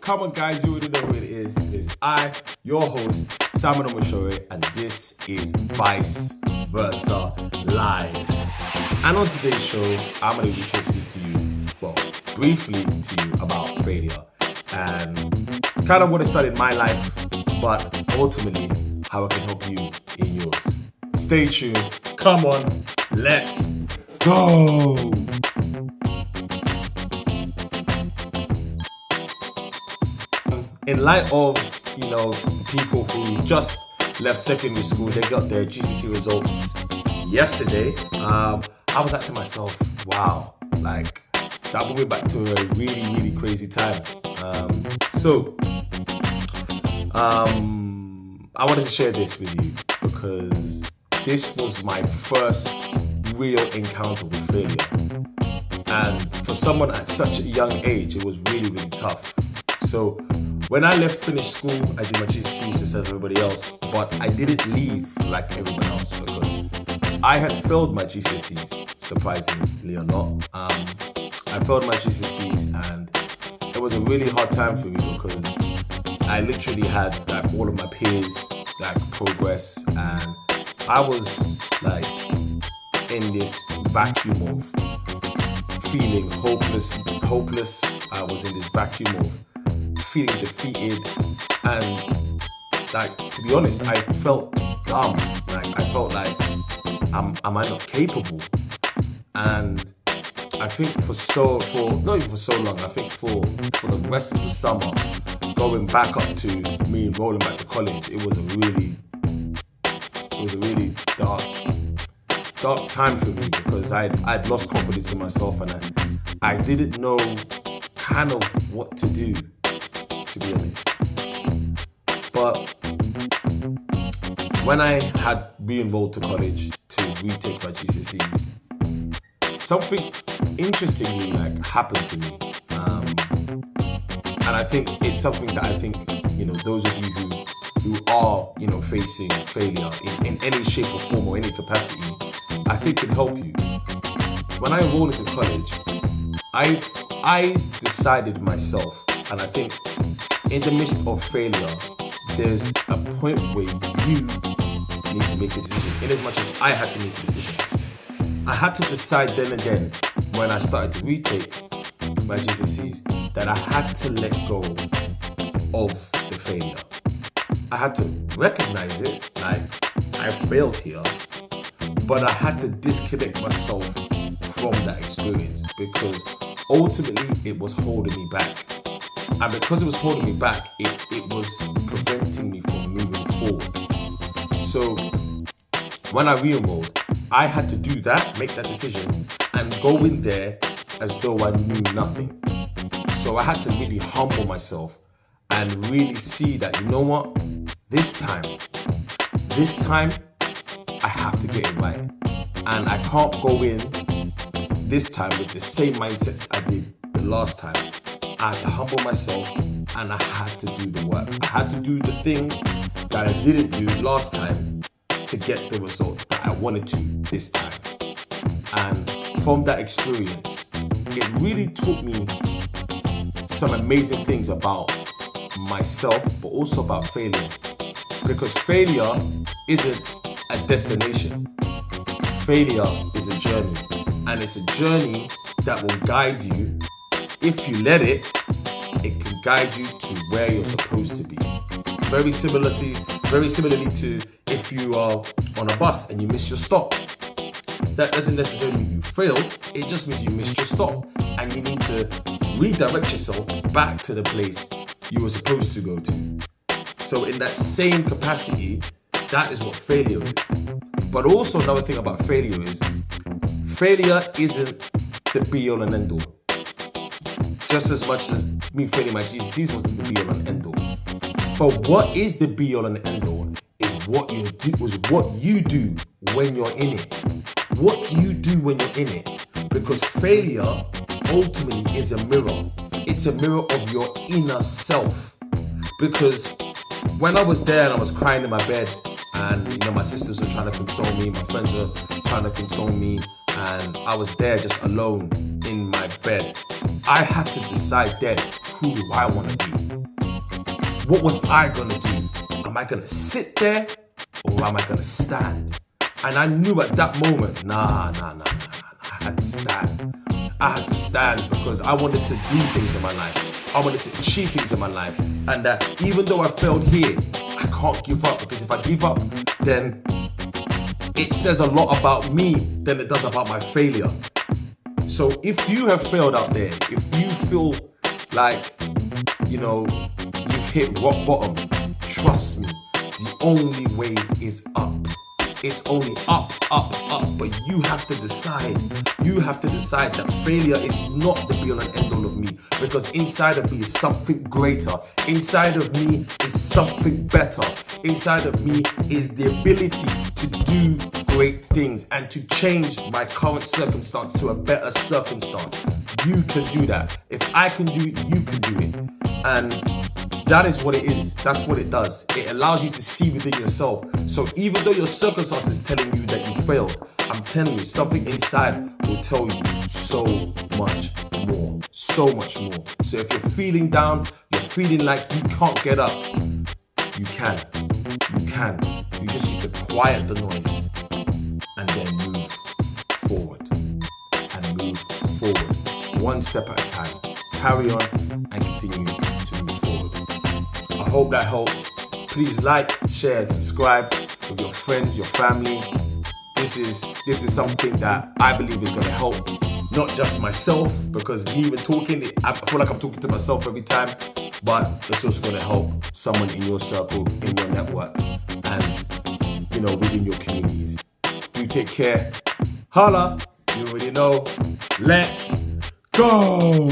Come on, guys, you already know who it is. It's I, your host, Simon Omoshore, and this is Vice Versa Live. And on today's show, I'm going to be talking to you, briefly to you about failure and kind of what it started in my life, but ultimately how it can help you in yours. Stay tuned. Come on, let's go. In light of, the people who just left secondary school, they got their GCSE results yesterday. I was like to myself, wow, that brought me back to a really, really crazy time. I wanted to share this with you because this was my first real encounter with failure. And for someone at such a young age, it was really, really tough. So when I finished school, I did my GCSEs just as everybody else, but I didn't leave like everyone else because I had failed my GCSEs, surprisingly or not. I failed my GCSEs and it was a really hard time for me because I literally had all of my peers progress, and I was in this vacuum of feeling hopeless. I was in this vacuum of feeling defeated, and to be honest, I felt dumb. I felt like, am I not capable? And I think not even for so long, I think for the rest of the summer, going back up to me enrolling back to college, it was a really dark time for me because I'd lost confidence in myself and I didn't know kind of what to do, to be honest. But when I had re-enrolled to college to retake my GCSEs, something interestingly happened to me. And I think it's something that I think, those of you who are, facing failure in any shape or form or any capacity, I think can help you. When I enrolled into college, I decided myself, and I think in the midst of failure, there's a point where you need to make a decision. In as much as I had to make a decision, I had to decide then and then when I started to retake my GCSEs that I had to let go of the failure. I had to recognize it, I failed here, but I had to disconnect myself from that experience because ultimately it was holding me back. And because it was holding me back, it was preventing me from moving forward. So when I re-enrolled, I had to do that, make that decision, and go in there as though I knew nothing. So I had to really humble myself and really see that, this time, I have to get it right. And I can't go in this time with the same mindsets I did the last time. I had to humble myself and I had to do the work. I had to do the thing that I didn't do last time to get the result that I wanted to this time. And from that experience, it really taught me some amazing things about myself, but also about failure. Because failure isn't a destination. Failure is a journey. And it's a journey that will guide you. If you let it can guide you to where you're supposed to be. Very similarly to if you are on a bus and you miss your stop. That doesn't necessarily mean you failed, it just means you missed your stop and you need to redirect yourself back to the place you were supposed to go to. So in that same capacity, that is what failure is. But also another thing about failure isn't the be all and end all. Just as much as me failing my GCSEs wasn't the be all and end all. But what is the be all and end all is what you do when you're in it. What do you do when you're in it? Because failure ultimately is a mirror. It's a mirror of your inner self. Because when I was there and I was crying in my bed and my sisters were trying to console me, my friends were trying to console me, and I was there just alone in my bed, I had to decide then who do I want to be? What was I going to do? Am I going to sit there or am I going to stand? And I knew at that moment, nah. I had to stand. I had to stand because I wanted to do things in my life. I wanted to achieve things in my life. And even though I failed here, I can't give up, because if I give up, then it says a lot about me than it does about my failure. So if you have failed out there, if you feel like, you've hit rock bottom, trust me, the only way is up. It's only up, but you have to decide. You have to decide that failure is not the be-all and end-all of me, because inside of me is something greater. Inside of me is something better. Inside of me is the ability to do great things and to change my current circumstance to a better circumstance. You can do that. If I can do it, you can do it. And that is what it is. That's what it does. It allows you to see within yourself. So even though your circumstance is telling you that you failed, I'm telling you, something inside will tell you so much more. So much more. So if you're feeling down, you're feeling like you can't get up, you can. You can. You just need to quiet the noise and then move forward. And move forward. One step at a time. Carry on and continue to move forward. I hope that helps. Please like, share, and subscribe with your friends, your family. This is something that I believe is going to help not just myself, because me even talking, I feel like I'm talking to myself every time, but it's also going to help someone in your circle, in your network, and within your communities. Do take care. Holla, you already know. Let's go.